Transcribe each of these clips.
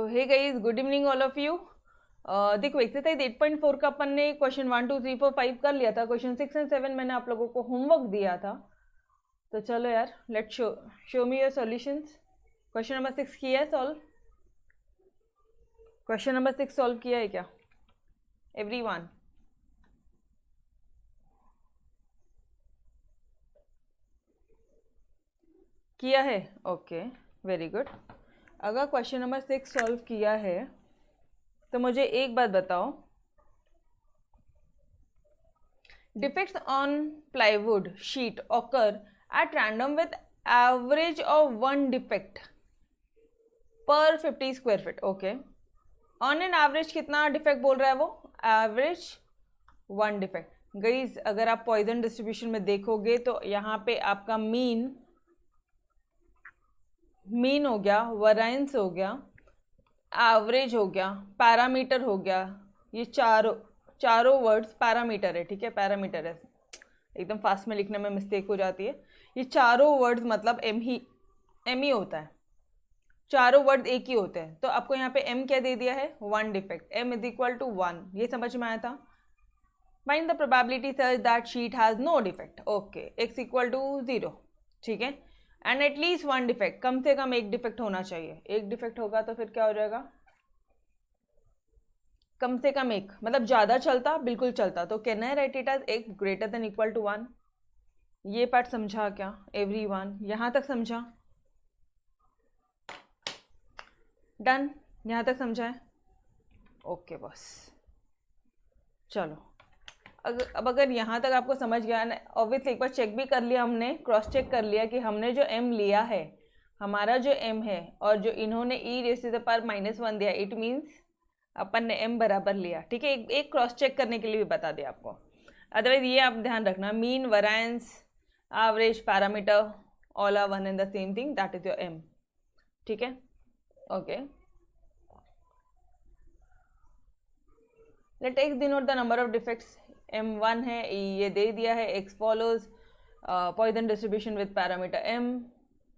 Hey guys, good evening all of you. देखो exercise 8.4 का अपन ने क्वेश्चन 1 2 3 4 5 कर लिया था। क्वेश्चन 6 एंड 7 मैंने आप लोगों को होमवर्क दिया था। तो चलो यार, let show me your solutions. Question number 6 किया है सॉल्व? क्वेश्चन नंबर 6 सॉल्व किया है क्या एवरीवन? किया है? Okay, very good. अगर क्वेश्चन नंबर 6 सॉल्व किया है तो मुझे एक बात बताओ, defects on plywood sheet occur at random with average of one defect per 50 square feet. Okay, on an average कितना डिफेक्ट बोल रहा है वो? Average one defect. गाइस अगर आप पॉइजन डिस्ट्रीब्यूशन में देखोगे तो यहाँ पे आपका मीन हो गया, वेरिएंस हो गया, एवरेज हो गया, पैरामीटर हो गया। ये चारों वर्ड्स पैरामीटर है, ठीक है, पैरामीटर है। एकदम फास्ट में लिखने में मिस्टेक हो जाती है। ये चारों वर्ड्स मतलब एम ही होता है, चारों वर्ड एक ही होते हैं। तो आपको यहाँ पे एम क्या दे दिया है? One defect. M is equal to 1, ये समझ में आया था? Find the probability such that sheet has no defect. Okay, x equal to 0, ठीक है, एंड एटलीस्ट वन डिफेक्ट, कम से कम एक डिफेक्ट होना चाहिए। एक डिफेक्ट होगा तो फिर क्या हो जाएगा? कम से कम एक, मतलब ज़्यादा चलता, बिल्कुल चलता। तो can I write it as x greater than equal to 1? ये पार्ट समझा क्या एवरीवन? यहाँ तक समझा? डन, यहाँ तक समझा है? ओके बस, चलो। अब अगर यहाँ तक आपको समझ गया ना, ऑब्वियसली एक बार चेक भी कर लिया हमने, क्रॉस चेक कर लिया कि हमने जो m लिया है, हमारा जो m है, और जो इन्होंने e⁻⁻1 दिया, इट मीन्स अपन ने m बराबर लिया, ठीक है। एक क्रॉस चेक करने के लिए भी बता दिया आपको। अदरवाइज ये आप ध्यान रखना, mean, variance, average, parameter, all are one and the same thing, that is your m, ठीक है। Okay, let x denote the number of defects. m1 है, ये दे दिया है। x follows Poisson distribution with parameter m,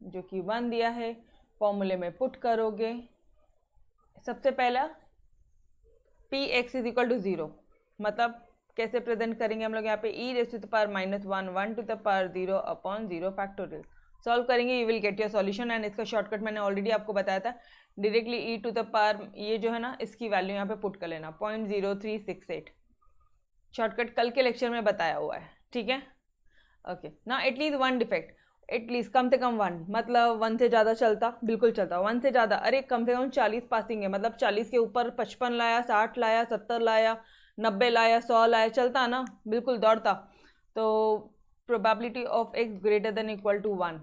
जो कि 1 दिया है। फॉर्मूले में पुट करोगे, सबसे पहला px इज इक्वल टू 0, मतलब कैसे प्रेजेंट करेंगे हम लोग यहाँ पे? e⁻⁻1 1 to the power 0 upon 0 factorial. Solve करेंगे, you will get your solution. And इसका शॉर्टकट मैंने ऑलरेडी आपको बताया था, directly e to the power, ये जो है ना, इसकी वैल्यू यहाँ पे पुट कर लेना, 0.0368। शॉर्टकट कल के लेक्चर में बताया हुआ है, ठीक है। ओके, ना एटलीस्ट वन डिफेक्ट, एटलीस्ट कम से कम 1, मतलब 1 से ज़्यादा चलता, बिल्कुल चलता। 1 से ज़्यादा, अरे कम से कम 40 पासिंग है, मतलब 40 के ऊपर 55 लाया, 60 लाया, 70 लाया, 90 लाया, 100 लाया, चलता ना, बिल्कुल दौड़ता। तो probability of x greater than equal to 1।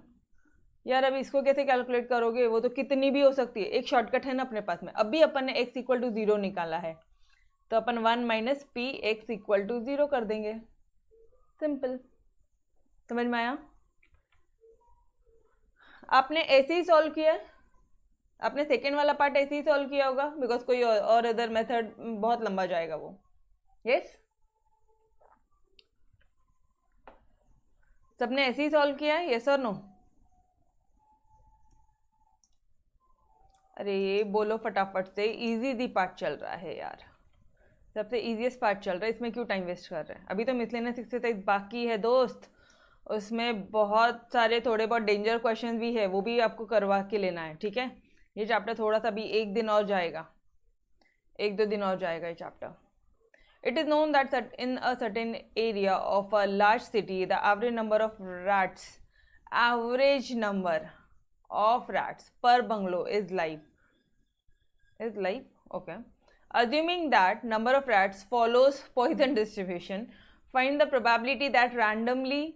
यार अभी इसको कैसे कैलकुलेट करोगे? वो तो कितनी भी हो सकती है, एक शॉर्टकट है ना अपने पास में। अभी अपन ने x इक्वल टू 0 निकाला है, तो अपन 1 minus P x equal to 0 कर देंगे, सिंपल। समझ में आया? आपने ऐसे ही सॉल्व किया है, आपने सेकेंड वाला पार्ट ऐसे ही सॉल्व किया होगा, बिकॉज कोई और अदर मेथड बहुत लंबा जाएगा वो। यस, सबने ऐसे ही सॉल्व किया है, यस और नो? अरे ये बोलो फटाफट से, इजी पार्ट चल रहा है यार, सबसे इजीएस्ट पार्ट चल रहा है, इसमें क्यों टाइम वेस्ट कर रहे हैं? अभी तो मिसलेनियस एक्सरसाइज बाकी है दोस्त, उसमें बहुत सारे थोड़े बहुत डेंजर क्वेश्चन भी है, वो भी आपको करवा के लेना है, ठीक है। ये चैप्टर थोड़ा सा भी 1 दिन और जाएगा, 1-2 दिन और जाएगा ये chapter. It is known that in a certain area of a large city the average number of rats per bungalow is live, okay. Assuming that number of rats follows poison distribution, find the probability that randomly,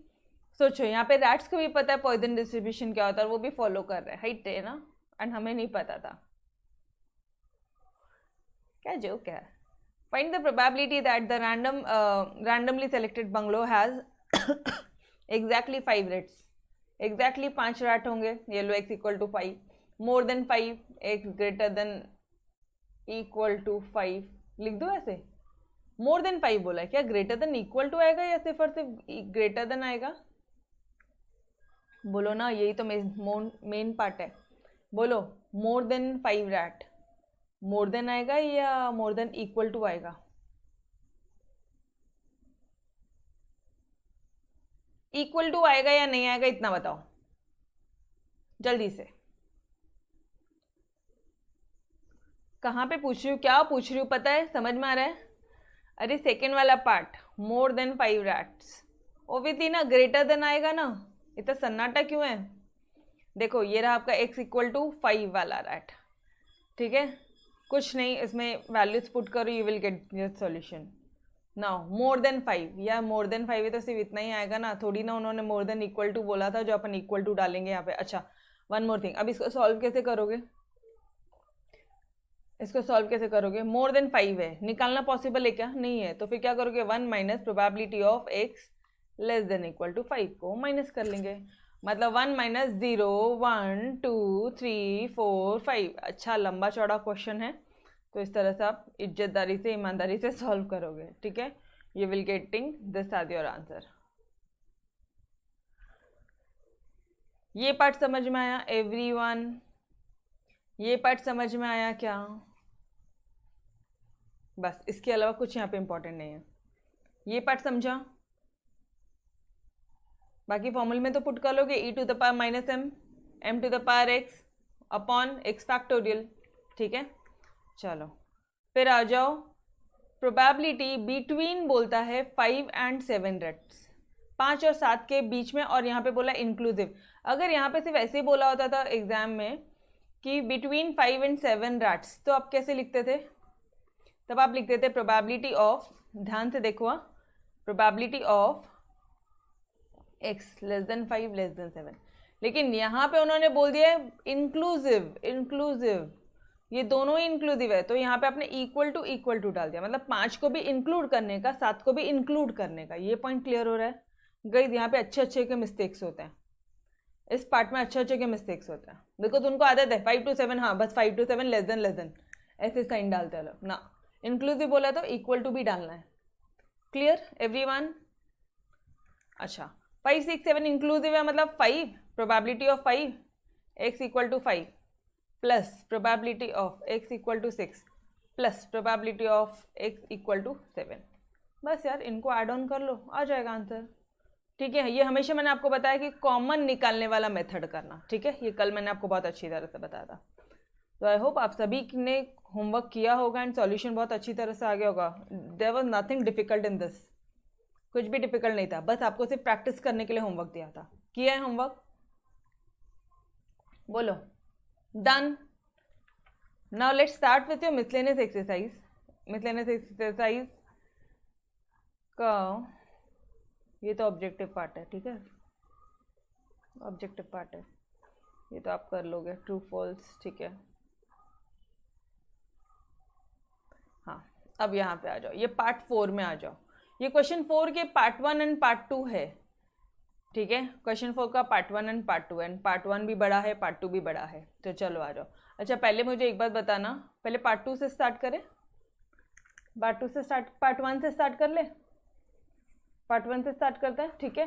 सोचो यहाँ पे rats को भी पता है Poisson distribution क्या होता है, वो भी फॉलो कर रहे हैं, हाइट है ना, एंड हमें नहीं पता था, क्या जोक है। Find the probability that the randomly selected bungalow has exactly 5 rats, exactly 5 rat होंगे। ये लो x equal to 5, more than 5, x greater than equal to 5, लिख दो ऐसे। मोर देन 5 बोला है, क्या ग्रेटर देन इक्वल टू आएगा या सिर्फ और सिर्फ ग्रेटर देन आएगा? बोलो ना, यही तो मेन पार्ट है, बोलो। मोर देन 5 रैट, मोर देन आएगा या मोर देन इक्वल टू आएगा? इक्वल टू आएगा या नहीं आएगा, इतना बताओ जल्दी से। कहाँ पे पूछ रही हूँ, क्या पूछ रही हूँ पता है, समझ में आ रहा है? अरे सेकेंड वाला पार्ट, मोर देन 5 रैट्स, ओबीसी ना ग्रेटर देन आएगा ना, इतना सन्नाटा क्यों है? देखो ये रहा आपका x इक्वल टू 5 वाला रैट, ठीक है, कुछ नहीं, इसमें वैल्यूज पुट करो, you will get your solution. Now more than 5, या मोर देन 5 है तो सिर्फ इतना ही आएगा ना, थोड़ी ना उन्होंने मोर देन इक्वल टू बोला था जो अपन इक्वल टू डालेंगे यहाँ पे। अच्छा वन मोर थिंग, अब इसको सॉल्व कैसे करोगे? इसको सॉल्व कैसे करोगे? मोर देन 5 है, निकालना पॉसिबल है क्या? नहीं है, तो फिर क्या करोगे? 1 minus probability of x less than equal to 5 को माइनस कर लेंगे, मतलब 1 माइनस 0 1 2 3 4 5। अच्छा लंबा चौड़ा क्वेश्चन है, तो इस तरह से आप इज्जतदारी से ईमानदारी से सॉल्व करोगे, ठीक है। You will getting this as your answer. ये पार्ट समझ में आया एवरीवन? ये पार्ट समझ में आया क्या? बस इसके अलावा कुछ यहाँ पे इंपॉर्टेंट नहीं है। ये पार्ट समझा? बाकी फॉर्मूले में तो पुट कर लोगे e to the power minus m to the power x upon x factorial, ठीक है। चलो फिर आ जाओ, प्रोबेबिलिटी बिटवीन बोलता है 5 एंड 7 रैट्स, 5 और 7 के बीच में, और यहाँ पे बोला इंक्लूसिव। अगर यहाँ पे सिर्फ ऐसे ही बोला होता था एग्जाम में कि बिटवीन 5 एंड 7 रैट्स, तो आप कैसे लिखते थे? तब आप लिखते थे प्रोबेबिलिटी ऑफ, ध्यान से देखो, probability of x less then 5 less than 7। लेकिन यहाँ पे उन्होंने बोल दिया इंक्लूसिव, इंक्लूसिव, ये दोनों ही इंक्लूसिव है, तो यहाँ पे आपने इक्वल टू डाल दिया, मतलब 5 को भी इंक्लूड करने का, 7 को भी इंक्लूड करने का। ये पॉइंट क्लियर हो रहा है गाइस? यहाँ पे अच्छे के मिस्टेक्स होते हैं, इस पार्ट में अच्छे के मिस्टेक्स होते हैं। देखो तुमको आदत है 5 to 7, हाँ बस 5 to 7 लेस देन ऐसे साइन डालते हैं लोग ना, इंक्लूसिव बोला तो इक्वल टू भी डालना है। Clear everyone? अच्छा 5 6 7 इंक्लूसिव है, मतलब 5 probability of 5 x equal to 5 plus probability of x equal to 6 plus probability of x equal to 7। बस यार इनको ऐड ऑन कर लो, आ जाएगा आंसर, ठीक है। ये हमेशा मैंने आपको बताया कि कॉमन निकालने वाला मेथड करना, ठीक है। ये कल मैंने आपको बहुत अच्छी तरह से बताया था। तो आई होप आप सभी ने होमवर्क किया होगा एंड सॉल्यूशन बहुत अच्छी तरह से आ गया होगा। There was nothing difficult in this, कुछ भी डिफिकल्ट नहीं था, बस आपको सिर्फ प्रैक्टिस करने के लिए होमवर्क दिया था। किया है होमवर्क? बोलो done. Now let's start with your miscellaneous exercise. Miscellaneous exercise का ये तो ऑब्जेक्टिव पार्ट है, ठीक है, ऑब्जेक्टिव पार्ट है, ये तो आप कर लोगे, ट्रू फॉल्स, ठीक है। हाँ अब यहाँ पे आ जाओ, ये पार्ट 4 में आ जाओ। ये क्वेश्चन 4 के पार्ट 1 एंड पार्ट 2 है, ठीक है। क्वेश्चन 4 का part 1 and part 2, and part 1 भी बड़ा है, पार्ट 2 भी बड़ा है, तो चलो आ जाओ। अच्छा पहले मुझे एक बात बताना, पहले पार्ट 2 से स्टार्ट करें? पार्ट 2 से स्टार्ट, पार्ट 1 से स्टार्ट कर ले? पार्ट 1 से स्टार्ट करते हैं, ठीक है।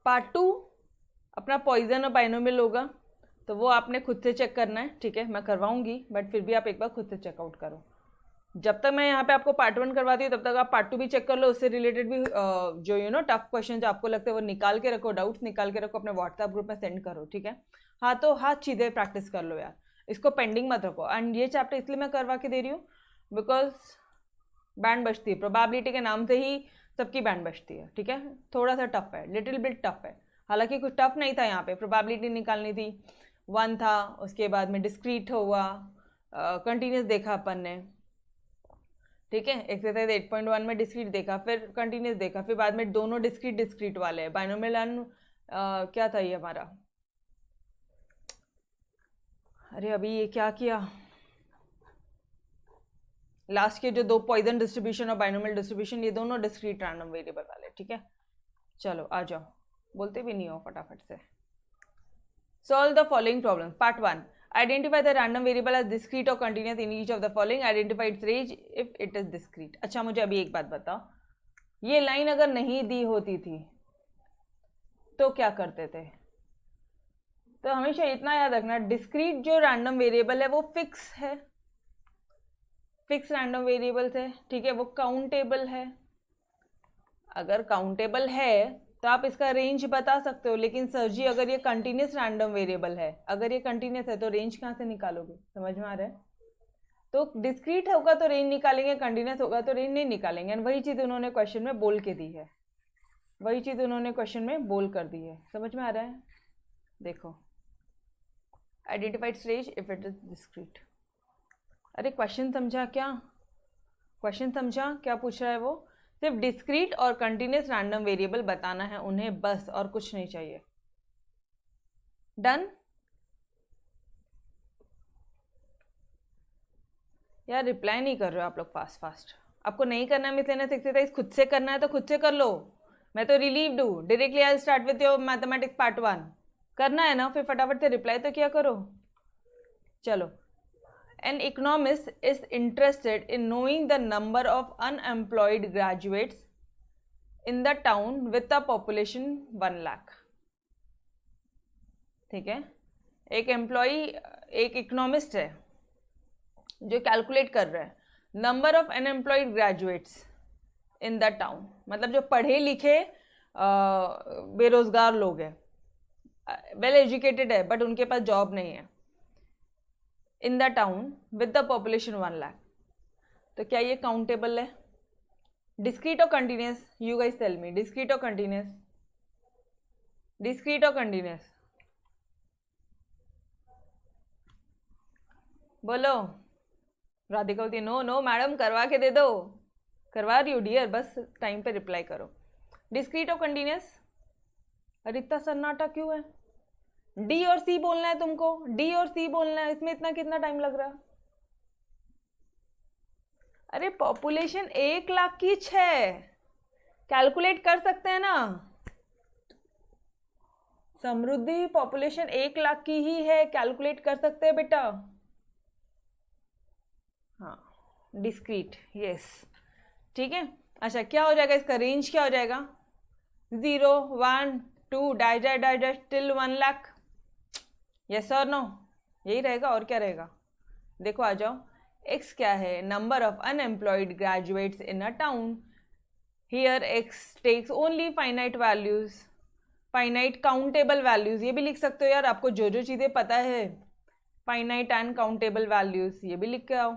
पार्ट 2 अपना पॉइजन और बाइनोमियल होगा, तो वो आपने खुद से चेक करना है, ठीक है। मैं करवाऊंगी बट फिर भी आप एक बार खुद से चेकआउट करो। जब तक मैं यहाँ पे आपको पार्ट 1 करवाती हूँ तब तक आप पार्ट 2 भी चेक कर लो, उससे रिलेटेड भी जो टफ क्वेश्चन जो आपको लगता है वो निकाल के रखो, डाउट्स निकाल के रखो, अपने व्हाट्सएप ग्रुप में सेंड करो, ठीक है। हाँ तो हाथ सीधे प्रैक्टिस कर लो यार, इसको पेंडिंग मत रखो। एंड ये चैप्टर इसलिए मैं करवा के दे रही हूँ बिकॉज बैंड बजती है, प्रोबेबिलिटी के नाम से ही सबकी बैंड बजती है, ठीक है। थोड़ा सा टफ है, लिटिल बिट टफ है, हालांकि कुछ टफ नहीं था। यहाँ पे प्रोबेबिलिटी निकालनी थी, 1 था, उसके बाद में डिस्क्रीट हुआ, कंटिन्यूस देखा अपन ने, ठीक है। एक्सरसाइज 8.1 में डिस्क्रीट देखा, फिर कंटिन्यूस देखा, फिर बाद में दोनों डिस्क्रीट वाले हैं, बाइनोमियल एंड क्या था ये हमारा, अरे अभी ये क्या किया, लास्ट के जो 2 पॉइजन डिस्ट्रीब्यूशन और बाइनोमियल डिस्ट्रीब्यूशन, ये दोनों डिस्क्रीट रैंडम वेरिएबल वाले, ठीक है। चलो आ जाओ, बोलते भी नहीं हो फटाफट से। Solve the following problem. Part 1, identify the random variable as discrete or continuous in each of the following, identify its range if it is discrete। अच्छा मुझे अभी एक बात बताओ, ये लाइन अगर नहीं दी होती थी तो क्या करते थे? तो हमेशा इतना याद रखना, डिस्क्रीट जो रैंडम वेरिएबल है वो फिक्स है, फिक्स रैंडम वेरिएबल्स है, ठीक है, वो काउंटेबल है। अगर काउंटेबल है तो आप इसका रेंज बता सकते हो, लेकिन सर जी अगर ये कंटिन्यूस रैंडम वेरिएबल है, अगर ये कंटिन्यूस है तो रेंज कहाँ से निकालोगे? समझ में आ रहा है? तो डिस्क्रीट होगा तो रेंज निकालेंगे, कंटिन्यूस होगा तो रेंज नहीं निकालेंगे। एंड वही चीज़ उन्होंने क्वेश्चन में बोल के दी है, वही चीज़ उन्होंने क्वेश्चन में बोल कर दी है। समझ में आ रहा है? देखो, identified stage if it is discrete. अरे क्वेश्चन समझा क्या? क्वेश्चन समझा क्या पूछ रहा है वो? सिर्फ डिस्क्रीट और कंटिन्यूस रैंडम वेरिएबल बताना है उन्हें बस, और कुछ नहीं चाहिए। डन? यार रिप्लाई नहीं कर रहे हो आप लोग फास्ट फास्ट। आपको नहीं करना है मिसलेनियस एक्सरसाइज, खुद से करना है तो खुद से कर लो। मैं तो रिलीव्ड हूँ। Directly I start with your mathematics part 1 करना है ना, फिर फटाफट से रिप्लाई तो क्या करो। चलो, An economist is interested in knowing the number of unemployed graduates in the town with a population 1 lakh. ठीक है, एक एम्प्लॉय, एक इकोनॉमिस्ट है जो कैलकुलेट कर रहा है number of unemployed graduates in the town, मतलब जो पढ़े लिखे बेरोजगार लोग हैं, वेल एजुकेटेड है बट उनके पास जॉब नहीं है, in the town with the population 1 lakh. तो क्या ये काउंटेबल है? डिस्क्रीट और continuous? You guys tell me, discrete और कंटिन्यूस? डिस्क्रीट और कंटिन्यूस बोलो। राधिका बोलती है नो नो मैडम करवा के दे दो। करवा रही हूँ डियर, बस टाइम पे रिप्लाई करो। डिस्क्रीट और कंटिन्यूस? अरे इतना सन्नाटा क्यों है? डी और सी बोलना है तुमको, डी और सी बोलना है, इसमें इतना कितना टाइम लग रहा है? अरे पॉपुलेशन 1 लाख की 6 कैलकुलेट कर सकते हैं ना। समृद्धि पॉपुलेशन 1 लाख की ही है, कैलकुलेट कर सकते हैं बेटा। हाँ, डिस्क्रीट, यस, ठीक है। अच्छा, क्या हो जाएगा इसका रेंज? क्या हो जाएगा? 0 1 2 डाइज टिल 1 लाख। यस और नो? यही रहेगा, और क्या रहेगा? देखो आ जाओ, x क्या है? Number of unemployed graduates in a town. Here x takes only finite values, finite countable values. ये भी लिख सकते हो यार, आपको जो जो चीज़ें पता है, फाइनाइट एंड काउंटेबल वैल्यूज, ये भी लिख के आओ,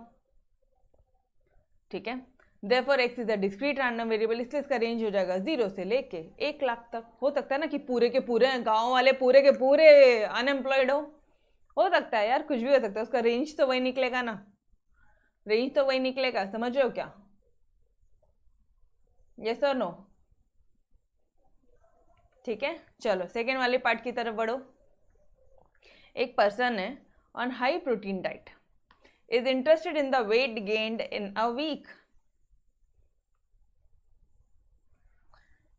ठीक है। Therefore x is a discrete random variable, इसलिए इसका रेंज हो जाएगा 0 से लेके 1 लाख तक। हो सकता है ना कि पूरे के पूरे गांव वाले पूरे के पूरे अनएम्प्लॉयड हो सकता है यार, कुछ भी हो सकता है, उसका रेंज तो वही निकलेगा ना, रेंज तो वही निकलेगा। समझ रहे हो क्या? यस और नो? ठीक है, चलो सेकेंड वाले पार्ट की तरफ बढ़ो। एक पर्सन है on high protein diet, is interested in the weight gained in a week.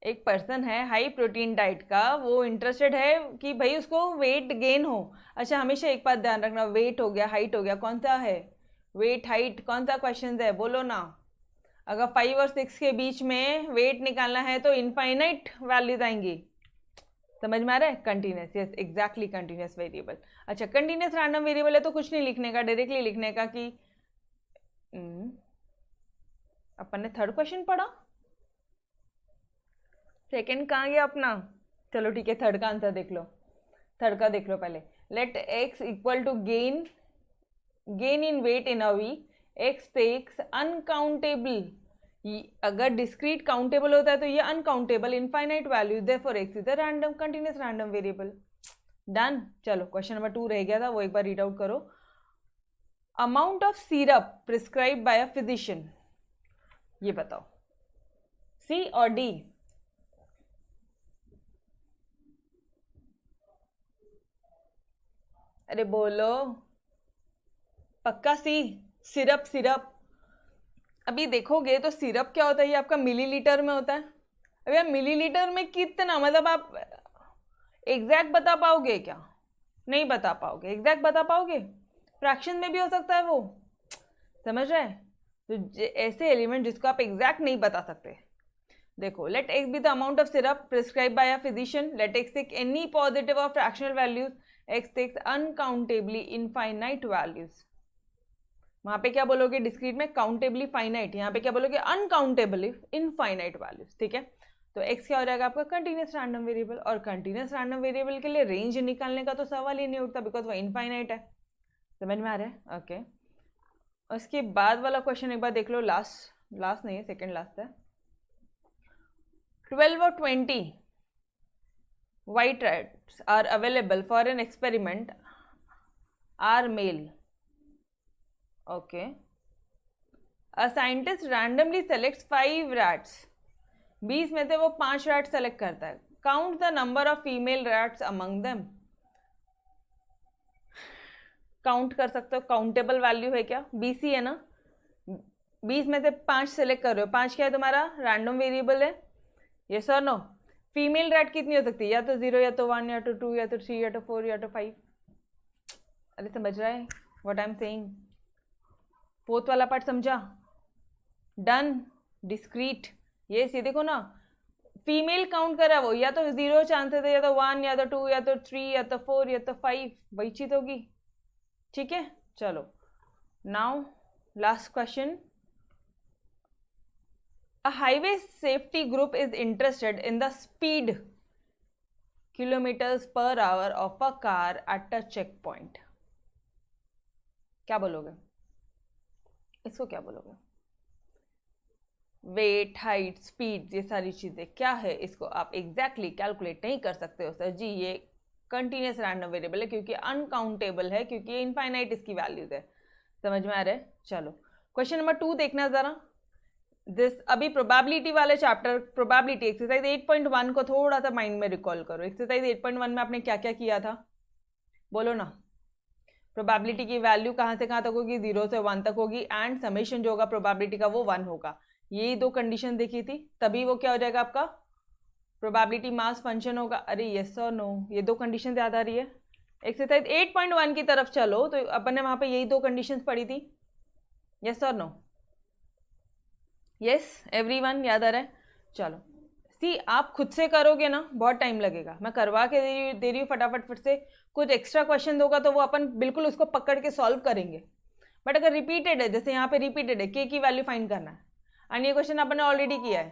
एक पर्सन है हाई प्रोटीन डाइट का, वो इंटरेस्टेड है कि भाई उसको वेट गेन हो। अच्छा, हमेशा एक बात ध्यान रखना, वेट हो गया, हाइट हो गया, कौन सा है? वेट हाइट कौन सा क्वेश्चन है? बोलो ना। अगर 5 और 6 के बीच में वेट निकालना है तो इनफाइनाइट वैल्यूज आएंगी। समझ में आ रहा है? Continuous, yes exactly, continuous variable. अच्छा, कंटिन्यूस रैंडम वेरिएबल है तो कुछ नहीं लिखने का, डायरेक्टली लिखने का कि अपन ने थर्ड क्वेश्चन पढ़ा, सेकेंड कहाँ गया अपना? चलो ठीक है, थर्ड का आंसर देख लो, थर्ड का देख लो पहले। Let x equal to gain in weight in a week, x takes uncountable. अगर डिस्क्रीट काउंटेबल होता है तो ये uncountable infinite value, therefore x is a random continuous random variable. Done. चलो क्वेश्चन नंबर 2 रह गया था, वो एक बार रीड आउट करो। Amount of syrup prescribe by a physician, ये बताओ, सी और डी? अरे बोलो, पक्का सी? Syrup, syrup. अभी देखोगे तो सिरप क्या होता है, ये आपका मिलीलीटर में होता है। अब यार मिलीलीटर में कितना, मतलब आप एग्जैक्ट बता पाओगे क्या? नहीं बता पाओगे। एग्जैक्ट बता पाओगे? फ्रैक्शन में भी हो सकता है वो, समझ रहे हैं? तो ऐसे एलिमेंट जिसको आप एग्जैक्ट नहीं बता सकते। देखो, let x be the amount of syrup prescribe by a physician, let x take any positive और fractional values x takes uncountably infinite values। वहां पे क्या बोलोगे डिस्क्रीट में? Countably finite. यहाँ पे क्या बोलोगे? अनकाउंटेबली इनफाइनाइट वैल्यूज। ठीक है, तो x क्या हो जाएगा आपका? Continuous random variable. और कंटिन्यूस रैंडम वेरिएबल के लिए रेंज निकालने का तो सवाल ही नहीं उठता, बिकॉज वो इनफाइनाइट है। समझ में आ रहा है? ओके, उसके बाद वाला क्वेश्चन एक बार देख लो। लास्ट नहीं है, सेकेंड लास्ट है। 12 और 20 white rats are available for an experiment are male। okay, a scientist randomly selects 5 rats। 20 में से वो 5 रैट सेलेक्ट करता है। Count the number of female rats among them. Count कर सकते हो, काउंटेबल वैल्यू है क्या? 20 ही है ना। 20 में से 5 सेलेक्ट कर रहे हो। 5 क्या है तुम्हारा? रैंडम वेरिएबल है। यस और नो? फीमेल रैट कितनी हो सकती है? या तो 0, या तो 1, या तो 2, या तो 3, या तो 4, या तो 5। अरे समझ रहा है what I am saying? Fourth वाला पार्ट समझा? डन। डिस्क्रीट, ये सी देखो ना, फीमेल काउंट करा वो, या तो 0 चांसेस है, या तो 1, या तो 2, या तो 3, या तो 4, या तो 5, वही चीज होगी। ठीक है, चलो now last question. A highway safety group is interested in the speed kilometers per hour of a car at a checkpoint। क्या बोलोगे इसको? क्या बोलोगे? वेट, हाइट, स्पीड, ये सारी चीजें क्या है? इसको आप एग्जैक्टली कैलकुलेट नहीं कर सकते हो सर जी। ये कंटिन्यूस रैंडम वेरिएबल है क्योंकि अनकाउंटेबल है, क्योंकि ये इनफाइनाइट इसकी वैल्यूज है। समझ में आ रहा है? चलो क्वेश्चन नंबर 2 देखना जरा। दिस अभी प्रोबेबिलिटी वाले चैप्टर, प्रोबेबिलिटी एक्सरसाइज 8.1 को थोड़ा सा माइंड में रिकॉल करो। एक्सरसाइज 8.1 में आपने क्या क्या किया था? बोलो ना। प्रोबेबिलिटी की वैल्यू कहाँ से कहाँ तक होगी? 0 से 1 तक होगी, एंड समेशन जो होगा प्रोबेबिलिटी का वो 1 होगा। यही 2 कंडीशन देखी थी, तभी वो क्या हो जाएगा आपका? प्रोबेबिलिटी मास फंक्शन होगा। अरे यस और नो? ये 2 कंडीशन याद आ रही है? एक्सरसाइज 8.1 की तरफ चलो, तो अपन ने वहां पे यही 2 कंडीशन पढ़ी थी। यस और नो? यस एवरीवन, याद आ रहा है? चलो सी, आप खुद से करोगे ना बहुत टाइम लगेगा। मैं करवा के दे रही हूँ फटाफट फिर से। कुछ एक्स्ट्रा क्वेश्चन होगा तो वो अपन बिल्कुल उसको पकड़ के सॉल्व करेंगे। बट अगर रिपीटेड है, जैसे यहाँ पे रिपीटेड है, के की वैल्यू फाइंड करना है, एंड ये क्वेश्चन अपन ने ऑलरेडी किया है,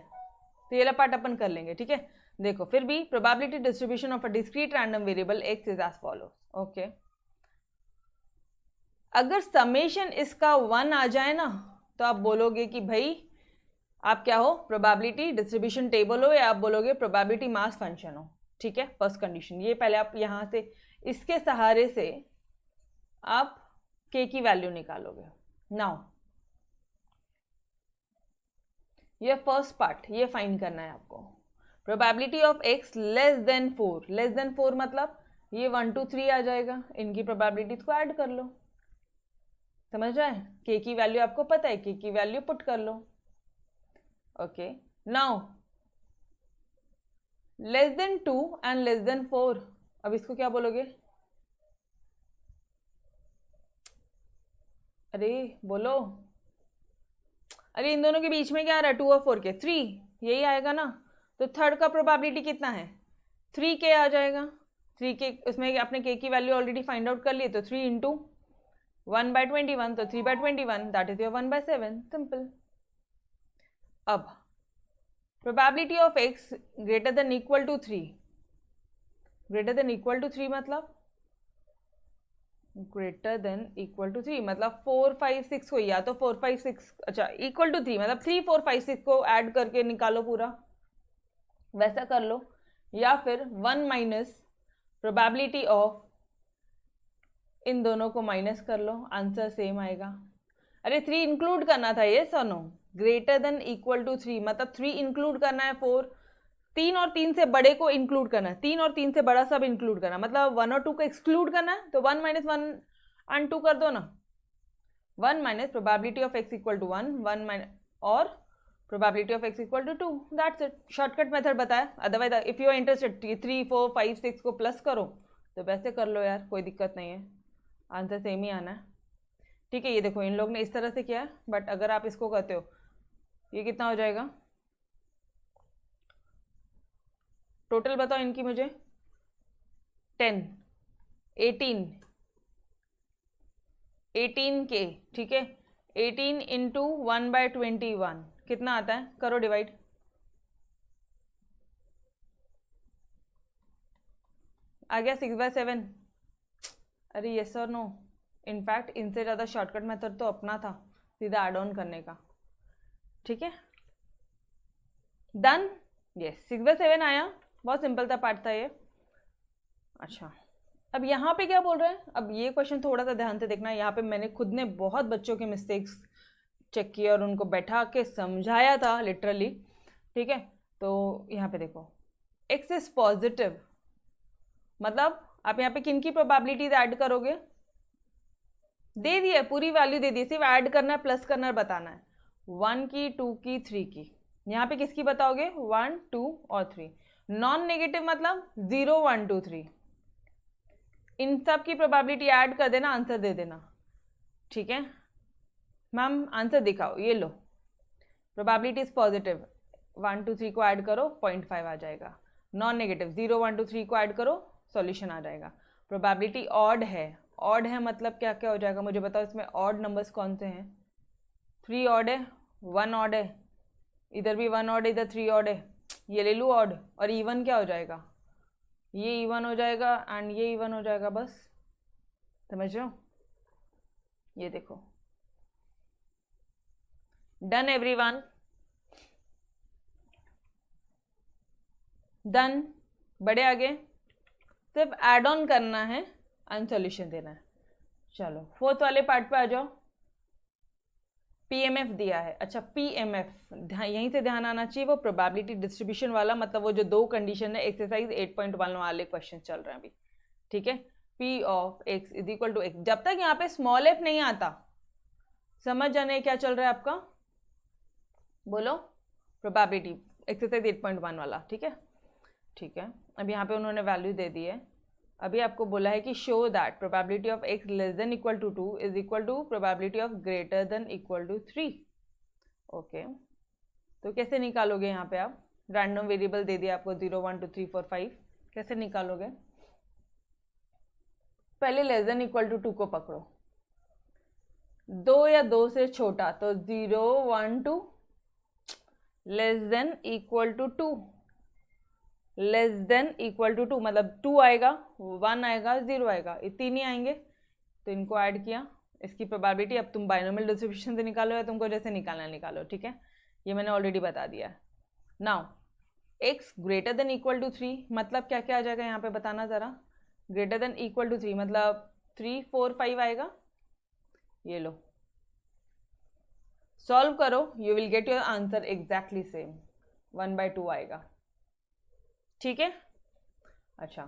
तो ये पार्ट अपन कर लेंगे। ठीक है, देखो फिर भी probability distribution of a discrete random variable x is as follows. Okay, अगर समेशन इसका 1 आ जाए ना, तो आप बोलोगे कि भाई आप क्या हो? प्रोबेबिलिटी डिस्ट्रीब्यूशन टेबल हो, या आप बोलोगे प्रोबेबिलिटी मास फंक्शन हो। ठीक है, फर्स्ट कंडीशन ये। पहले आप यहां से इसके सहारे से आप के की वैल्यू निकालोगे। नाउ ये फर्स्ट पार्ट ये फाइंड करना है आपको। Probability of x less than 4। Less than 4 मतलब ये 1, 2, 3 आ जाएगा। इनकी प्रोबेबिलिटीज को ऐड कर लो। समझ रहे हैं? के की वैल्यू आपको पता है, के की वैल्यू पुट कर लो। Okay, now less than 2 and less than 4, अब इसको क्या बोलोगे? अरे बोलो। अरे इन दोनों के बीच में क्या आ रहा है? 2 और 4 के 3, यही आएगा ना। तो थर्ड का प्रोबेबिलिटी कितना है? 3 के आ जाएगा। 3 के उसमें आपने के की वैल्यू ऑलरेडी फाइंड आउट कर ली, तो 3 इंटू 1/21, तो 3/21, दैट इज योर 1/7। सिंपल। अब probability of x greater than equal to 3। Greater than equal to 3 मतलब ग्रेटर देन इक्वल टू 3 मतलब 4, 5, 6 को, या तो 4, 5, 6, अच्छा इक्वल टू 3 मतलब 3, 4, 5, 6 को ऐड करके निकालो पूरा, वैसा कर लो। या फिर 1 माइनस प्रोबेबिलिटी ऑफ इन दोनों को माइनस कर लो, आंसर सेम आएगा। अरे 3 इंक्लूड करना था, ये सुनो। ग्रेटर देन इक्वल टू 3 मतलब 3 इंक्लूड करना है, 4, 3 और 3 से बड़े को इंक्लूड करना है, 3 और 3 से बड़ा सब इंक्लूड करना, मतलब 1 और 2 को एक्सक्लूड करना है, तो 1 माइनस 1 एंड 2 कर दो ना। 1 minus probability of x equal to 1, 1 minus और probability of x equal to 2, that's it. Shortcut method बताया। Otherwise if you are interested 3, 4, 5, 6 को प्लस करो, तो वैसे कर लो यार, कोई दिक्कत नहीं है, आंसर सेम ही आना है। ठीक है, ये देखो इन लोग ने इस तरह से किया है, बट अगर आप इसको करते हो, ये कितना हो जाएगा टोटल? बताओ इनकी मुझे। 10। 18 के, ठीक है, 18 इंटू 1/21 कितना आता है, करो डिवाइड। आ गया 6/7। अरे यस और नो, इनफैक्ट इनसे ज़्यादा शॉर्टकट मेथड तो अपना था, सीधा एड ऑन करने का, ठीक है, डन। यस 6/7 आया, बहुत सिंपल था पार्ट था ये। अच्छा, अब यहाँ पे क्या बोल रहे हैं, अब ये क्वेश्चन थोड़ा सा ध्यान से देखना, यहाँ पे मैंने खुद ने बहुत बच्चों के मिस्टेक्स चेक किए और उनको बैठा के समझाया था लिटरली, ठीक है। तो यहाँ पे देखो, x इज पॉजिटिव, मतलब आप यहाँ पे किन की प्रोबेबिलिटीज ऐड करोगे, दे दी है, पूरी वैल्यू दे दी, सिर्फ ऐड करना है, प्लस करना है, बताना है, 1 की, 2 की, 3 की। यहाँ पे किसकी बताओगे, 1 2 और 3। नॉन नेगेटिव मतलब 0 1 2 3, इन सब की प्रोबेबिलिटी ऐड कर देना, आंसर दे देना, ठीक है। मैम आंसर दिखाओ, ये लो, प्रोबेबिलिटी इज पॉजिटिव, 1 2 3 को ऐड करो 0.5 आ जाएगा, नॉन नेगेटिव 0 1 2 3 को ऐड करो सॉल्यूशन आ जाएगा। प्रोबेबिलिटी ऑड है, ऑड है मतलब क्या क्या हो जाएगा मुझे बताओ, इसमें ऑड नंबर्स कौन से हैं, 3 ऑड है, 1 ऑड है, इधर भी 1 ऑड है, इधर 3 ऑड है, ये ले लूँ ऑड, और इवन क्या हो जाएगा, ये इवन हो जाएगा एंड ये इवन हो जाएगा, बस समझ रहे हो, ये देखो, डन एवरीवन, डन। बड़े आगे, सिर्फ ऐड ऑन करना है एंड सॉल्यूशन देना है। चलो फोर्थ वाले पार्ट पे आ जाओ, पीएमएफ दिया है। अच्छा पीएमएफ यहीं से ध्यान आना चाहिए, वो प्रोबेबिलिटी डिस्ट्रीब्यूशन वाला, मतलब वो जो दो कंडीशन है, एक्सरसाइज 8.1 वाले क्वेश्चन चल रहे हैं अभी, ठीक है। P of X is equal to X, जब तक यहाँ पे स्मॉल एफ नहीं आता, समझ जाने क्या चल रहा है आपका, बोलो, प्रोबेबिलिटी एक्सरसाइज 8.1 वाला, ठीक है, ठीक है। अब यहाँ पे उन्होंने वैल्यू दे दी है, अभी आपको बोला है कि show that probability of x less than equal to 2 is equal to probability of greater than equal to 3। Okay, तो कैसे निकालोगे, यहाँ पे आप रैंडम वेरिएबल दे दिया आपको 0 1 2 3 4 5, कैसे निकालोगे, पहले लेस देन इक्वल टू 2 को पकड़ो, 2 या 2 से छोटा, तो 0 1 2 less than equal to 2, less than equal to 2 मतलब 2 आएगा, 1 आएगा, 0 आएगा, ये तीन ही आएंगे, तो इनको ऐड किया, इसकी प्रोबेबिलिटी अब तुम बाइनोमियल डिस्ट्रीब्यूशन से निकालो या तुमको जैसे निकालना निकालो, ठीक है, ये मैंने ऑलरेडी बता दिया है। Now x greater than equal to 3 मतलब क्या क्या आ जाएगा यहाँ पे बताना ज़रा, ग्रेटर देन इक्वल टू 3 मतलब 3 4 5 आएगा, ये लो सॉल्व करो, you will get your answer exactly same, 1/2 आएगा, ठीक है। अच्छा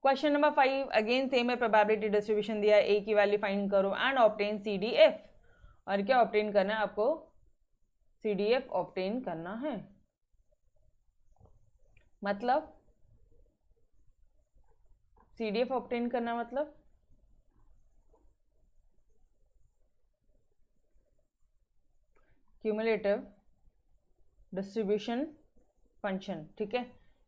क्वेश्चन नंबर 5 अगेन सेम है, प्रोबेबिलिटी डिस्ट्रीब्यूशन दिया है, ए की वैल्यू फाइंड करो एंड ऑब्टेन CDF, और क्या ऑब्टेन करना है आपको, CDF ऑब्टेन करना है, मतलब CDF ऑब्टेन करना मतलब क्यूमुलेटिव डिस्ट्रीब्यूशन फंक्शन, ठीक है,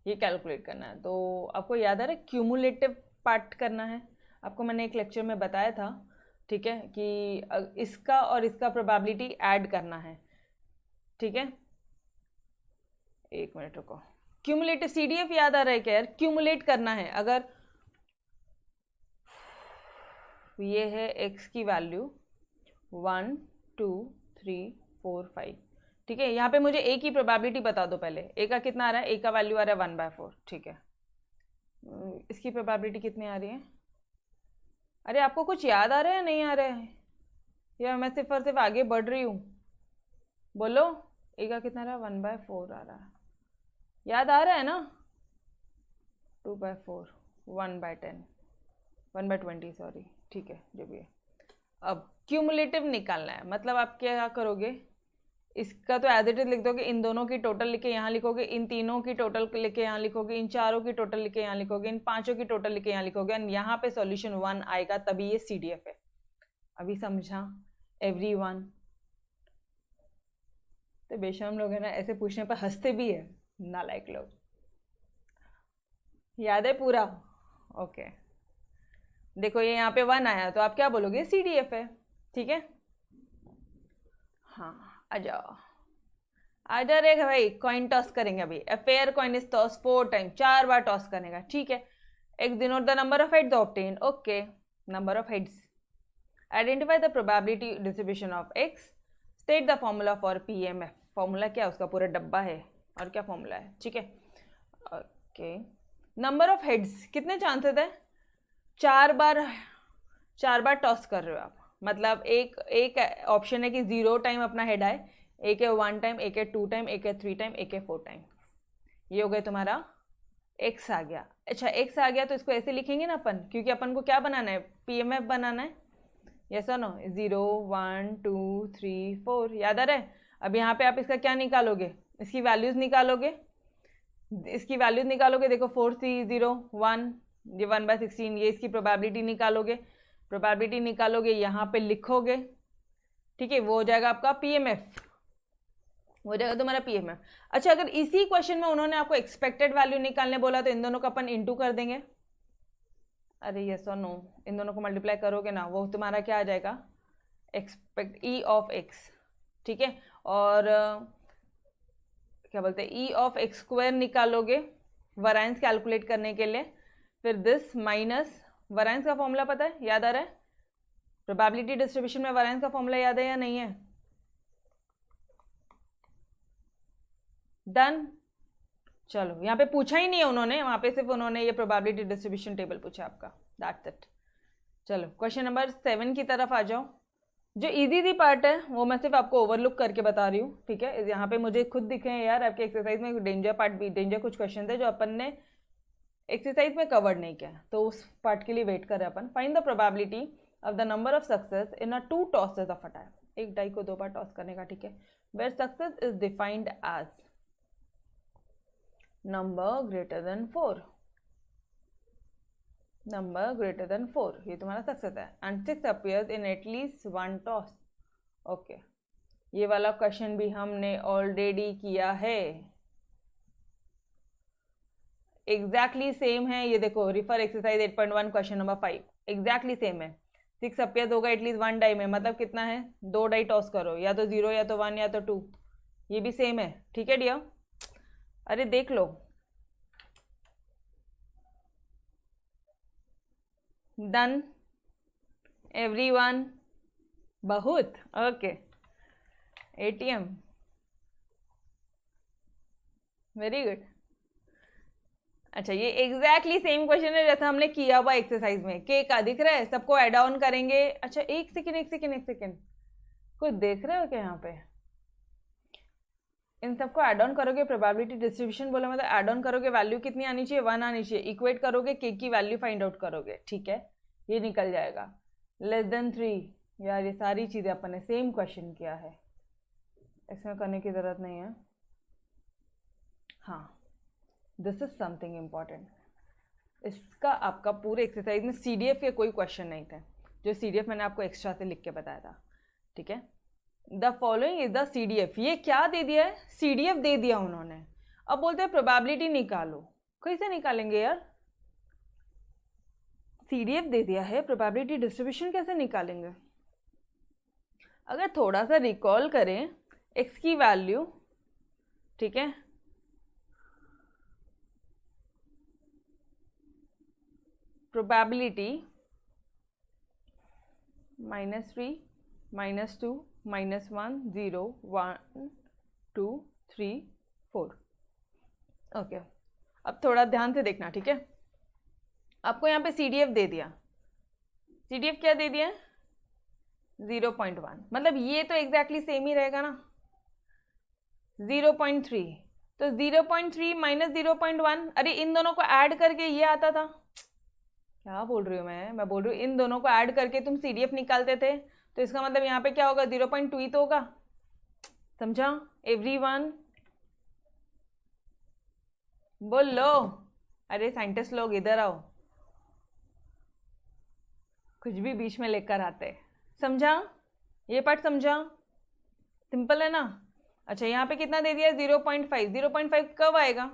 ये कैलकुलेट करना है। तो आपको याद आ रहा है क्यूमुलेटिव पार्ट करना है, आपको मैंने एक लेक्चर में बताया था, ठीक है, कि इसका और इसका प्रोबेबिलिटी ऐड करना है, ठीक है, एक मिनट रुको, क्यूमुलेटिव CDF याद आ रहा है क्या यार, क्यूमुलेट करना है, अगर ये है x की वैल्यू 1 2 3 4 5, ठीक है, यहाँ पे मुझे a की प्रोबेबिलिटी बता दो पहले, a का कितना आ रहा है, a का वैल्यू आ रहा है 1/4, ठीक है, इसकी प्रोबेबिलिटी कितनी आ रही है, अरे आपको कुछ याद आ रहा है नहीं आ रहा है, या मैं सिर्फ आगे बढ़ रही हूँ, बोलो, a का कितना आ रहा है, 1/4 आ रहा है, याद आ रहा है ना, 2/4 1/10 1/20 सॉरी, ठीक है जो भी है। अब क्यूमुलेटिव निकालना है, मतलब आप क्या करोगे, इसका तो एज इट इज लिख दोगे, इन दोनों की टोटल लिख के यहाँ लिखोगे, इन तीनों की टोटल लिख के यहाँ लिखोगे, इन चारों की टोटल लिख के यहाँ लिखोगे, इन पांचों की टोटल लिख के यहाँ लिखोगे, एंड यहाँ पे सॉल्यूशन 1 आएगा, तभी ये CDF है। अभी समझा एवरीवन, तो बेशर्म लोग है ना, ऐसे पूछने पर हंसते भी है, नालायक लोग, याद है पूरा, ओके देखो ये यहाँ पे 1 आया तो आप क्या बोलोगे CDF है, ठीक है। हाँ आ जाओ आ जा रे भाई, कॉइन टॉस करेंगे अभी। A fair coin is toss 4 time, 4 bar toss करेगा, ठीक है। x denote the number of heads obtain, okay number of heads. Identify the probability distribution of x, state the formula for PMF। Formula क्या उसका पूरा डब्बा है और क्या फॉर्मूला है, ठीक है। ओके नंबर ऑफ हेड्स कितने चांसेस है, 4 बार टॉस कर रहे हो आप, मतलब एक ऑप्शन है कि 0 टाइम अपना हेड आए, एक है 1 टाइम, एक है 2 टाइम, एक है 3 टाइम, एक है 4 टाइम। ये हो गया तुम्हारा x आ गया। अच्छा x आ गया तो इसको ऐसे लिखेंगे ना अपन, क्योंकि अपन को क्या बनाना है, PMF बनाना है, यस और नो। 0 1 2 3 4 याद आ रहा है। अब यहाँ पे आप इसका क्या निकालोगे, इसकी वैल्यूज निकालोगे, देखो 4 3 0 1, ये 1/16, ये इसकी प्रोबेबिलिटी निकालोगे, यहाँ पे लिखोगे, ठीक है। वो हो जाएगा आपका PMF, हो जाएगा तुम्हारा PMF। अच्छा अगर इसी क्वेश्चन में उन्होंने आपको एक्सपेक्टेड वैल्यू निकालने बोला तो इन दोनों का अपन इंटू कर देंगे। अरे यस और नो, इन दोनों को मल्टीप्लाई करोगे ना, वो तुम्हारा क्या आ जाएगा, एक्सपेक्ट E ऑफ x, ठीक है। और क्या बोलते हैं, E ऑफ x स्क्वायर निकालोगे वैरिएंस कैलकुलेट करने के लिए, फिर दिस माइनस वैरिएंस का फॉर्मूला पता है, याद आ रहा है। प्रोबेबिलिटी डिस्ट्रीब्यूशन में वैरिएंस का फॉर्मूला याद है या नहीं है, डन। चलो यहाँ पे पूछा ही नहीं है उन्होंने, वहां पे सिर्फ उन्होंने ये प्रोबेबिलिटी डिस्ट्रीब्यूशन टेबल पूछा आपका, दैट्स इट। चलो क्वेश्चन नंबर 7 की तरफ आ जाओ। जो इजी पार्ट है वो मैं सिर्फ आपको ओवरलुक करके बता रही हूँ, ठीक है। यहाँ पे मुझे खुद दिखे हैं यार आपके एक्सरसाइज में डेंजर पार्ट भी, डेंजर कुछ क्वेश्चन थे जो अपन ने एक्सरसाइज में कवर नहीं किया, तो उस पार्ट के लिए वेट करें अपन। Find the probability of the number of success in a 2 tosses of a time, एक डाई को 2 बार टॉस करने का, ठीक है। Where success is defined as number greater than 4, number greater than 4, ये तुम्हारा सक्सेस है। And 6 appears in at least 1 toss, okay. ये वाला क्वेश्चन भी हमने ऑलरेडी किया है, एग्जैक्टली सेम है। ये देखो refer exercise 8.1 question number 5, exactly same है। 6 अपीयर्स होगा एटलीस्ट 1 डाई में, मतलब कितना है, 2 डाई टॉस करो, या तो 0 या तो 1 या तो 2, ये भी सेम है, ठीक है डियर। अरे देख लो, डन एवरीवन, बहुत ओके। ATM very good. अच्छा ये एग्जैक्टली सेम क्वेश्चन है जैसा हमने किया हुआ एक्सरसाइज में, के का दिख रहा है, सबको ऐड ऑन करेंगे। अच्छा एक सेकेंड कुछ देख रहे हो क्या यहाँ पे, इन सबको ऐड ऑन करोगे, प्रोबेबिलिटी डिस्ट्रीब्यूशन बोला मतलब ऐड ऑन करोगे, वैल्यू कितनी आनी चाहिए, 1 आनी चाहिए, इक्वेट करोगे, के की वैल्यू फाइंड आउट करोगे, ठीक है। ये निकल जाएगा लेस देन 3। यार ये सारी चीज़ें अपन ने सेम क्वेश्चन किया है, इसमें करने की ज़रूरत नहीं है। हाँ दिस इज समथिंग इम्पॉर्टेंट, इसका आपका पूरे एक्सरसाइज में CDF के कोई क्वेश्चन नहीं थे, जो CDF मैंने आपको एक्स्ट्रा से लिख के बताया था, ठीक है। The following is the CDF, ये क्या दे दिया है, CDF दे दिया उन्होंने। अब बोलते हैं प्रोबेबिलिटी निकालो, कैसे निकालेंगे यार, CDF दे दिया है, प्रोबेबिलिटी डिस्ट्रीब्यूशन कैसे निकालेंगे। अगर थोड़ा सा रिकॉल करें x की वैल्यू, ठीक है, प्रोबेबिलिटी -3 -2 -1 0 1 2 3 4, ओके। अब थोड़ा ध्यान से देखना, ठीक है। आपको यहाँ पे CDF दे दिया, CDF क्या दे दिया, 0.1, मतलब ये तो एग्जैक्टली सेम ही रहेगा ना, 0.3, तो 0.3 माइनस 0.1, अरे इन दोनों को ऐड करके ये आता था, क्या बोल रही हूँ मैं बोल रही हूँ इन दोनों को ऐड करके तुम CDF निकालते थे, तो इसका मतलब यहाँ पे क्या होगा, 0.2 ही तो होगा, समझा एवरीवन, बोल लो। अरे साइंटिस्ट लोग इधर आओ, कुछ भी बीच में लेकर आते, समझा, ये पार्ट समझा, सिंपल है ना। अच्छा यहाँ पे कितना दे दिया, 0.5 कब आएगा,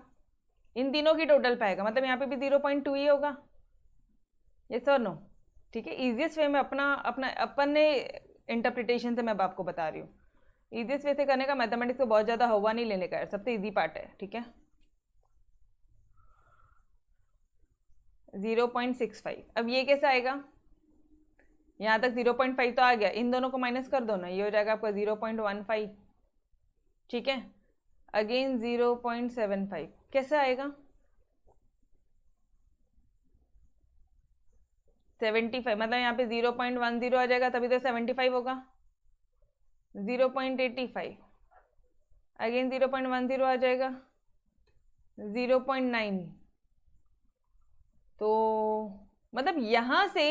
इन तीनों की टोटल पे आएगा, मतलब यहाँ पे भी 0.2 ही होगा, यस और नो? ठीक है, इजीएस्ट वे में अपन ने इंटरप्रिटेशन से मैं अब आपको बता रही हूँ। इजीएस्ट वे से करने का, मैथमेटिक्स को बहुत ज़्यादा हवा नहीं लेने का है, सबसे इजी पार्ट है। ठीक है, 0.65। अब ये कैसे आएगा? यहाँ तक 0.5 तो आ गया, इन दोनों को माइनस कर दो ना, ये हो जाएगा आपका 0.15। ठीक है, अगेन 0.75 कैसे आएगा? 75, मतलब यहाँ पे 0.10 आ जाएगा, तभी तो 75 होगा। 0.85, अगेन 0.10 आ जाएगा, 0.9। तो मतलब यहाँ से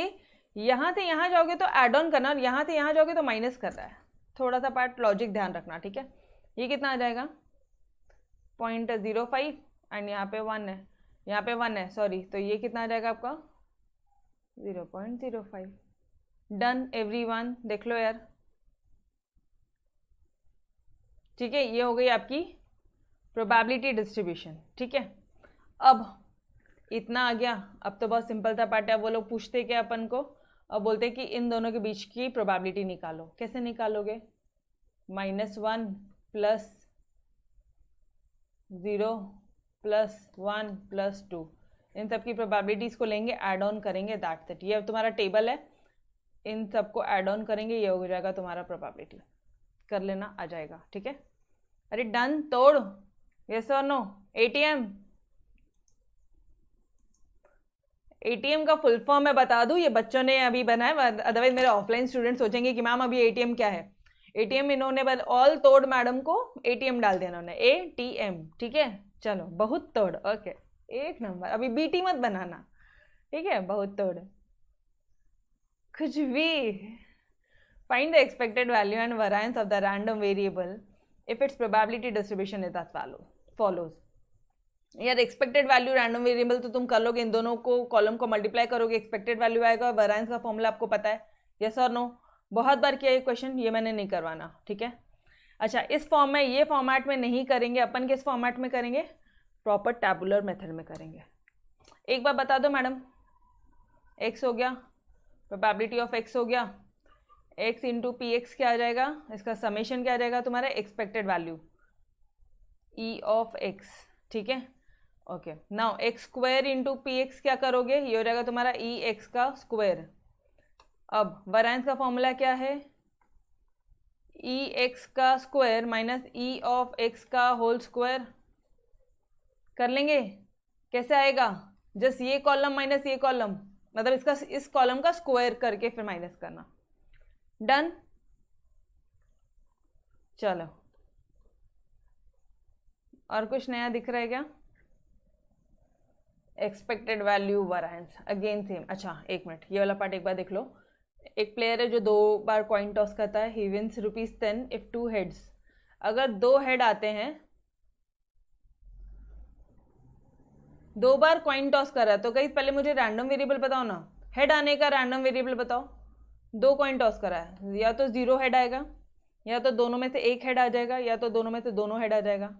यहाँ जाओगे तो ऐड ऑन करना, और यहाँ से यहाँ जाओगे तो माइनस कर रहा है। थोड़ा सा पार्ट लॉजिक ध्यान रखना। ठीक है, ये कितना आ जाएगा? 0.05, एंड यहाँ पे 1 है, यहाँ पे 1 है, सॉरी, तो ये कितना आ जाएगा आपका? 0.05। डन एवरीवन, देख लो यार। ठीक है, ये हो गई आपकी प्रोबेबिलिटी डिस्ट्रीब्यूशन। ठीक है, अब इतना आ गया। अब तो बहुत सिंपल था पार्ट है। वो लोग पूछते क्या अपन को, अब बोलते कि इन दोनों के बीच की प्रोबेबिलिटी निकालो। कैसे निकालोगे? -1 + 0 + 1 + 2, इन सब की प्रोबेबिलिटीज को लेंगे, ऐड ऑन करेंगे, दैट्स इट। ये अब तुम्हारा टेबल है, इन सबको ऐड ऑन करेंगे, ये हो जाएगा तुम्हारा प्रोबेबिलिटी। कर लेना, आ जाएगा। ठीक है, अरे डन, तोड़। यस और नो? एटीएम का फुल फॉर्म मैं बता दूं, ये बच्चों ने अभी बनाया, अदरवाइज मेरे ऑफलाइन स्टूडेंट सोचेंगे कि मैम अभी एटीएम क्या है। एटीएम इन्होंने ऑल तोड़ मैडम को एटीएम डाल दिया इन्होंने, एटीएम। ठीक है, चलो, बहुत तोड़। ओके, एक नंबर। अभी बीटी मत बनाना, ठीक है, बहुत तोड़ कुछ भी। Find the expected value and variance of the random variable if its probability distribution is as follows. यार एक्सपेक्टेड वैल्यू रैंडम वेरिएबल तो तुम कर लोगे, इन दोनों को कॉलम को मल्टीप्लाई करोगे, एक्सपेक्टेड वैल्यू आएगा, और वेरिएंस का फॉर्मूला आपको पता है। यस और नो? बहुत बार किया ये क्वेश्चन, ये मैंने नहीं करवाना। ठीक है, अच्छा, इस फॉर्म में, ये फॉर्मेट में नहीं करेंगे अपन, किस फॉर्मेट में करेंगे? प्रॉपर टैबुलर मेथड में करेंगे। एक बार बता दो मैडम, एक्स हो गया, प्रोबेबिलिटी ऑफ एक्स हो गया, एक्स इंटू पी एक्स क्या आ जाएगा? इसका समेशन क्या आ जाएगा तुम्हारा? Expected value E of x. ठीक है, okay, now x square into P x क्या करोगे? ये हो जाएगा तुम्हारा ई एक्स का स्क्वायर। अब वेरिएंस का फॉर्मूला क्या है? ई एक्स का square minus E of x का होल स्क्वायर। कर लेंगे? कैसे आएगा? जस्ट ये कॉलम माइनस ये कॉलम, मतलब इसका, इस कॉलम का स्क्वायर करके फिर माइनस करना। डन, चलो, और कुछ नया दिख रहा है क्या? Expected value variance, again same. अच्छा, एक मिनट, ये वाला पार्ट एक बार देख लो। एक प्लेयर है जो 2 बार कॉइन टॉस करता है, ही विंस ₹10 इफ 2 हेड्स। अगर 2 हेड आते हैं, 2 बार कॉइन टॉस कर रहा है, तो कहीं पहले मुझे रैंडम वेरिएबल बताओ ना, हेड आने का रैंडम वेरिएबल बताओ। 2 कॉइन टॉस करा है, या तो 0 हेड आएगा, या तो दोनों में से एक हेड आ जाएगा, या तो दोनों में से दोनों हेड आ जाएगा।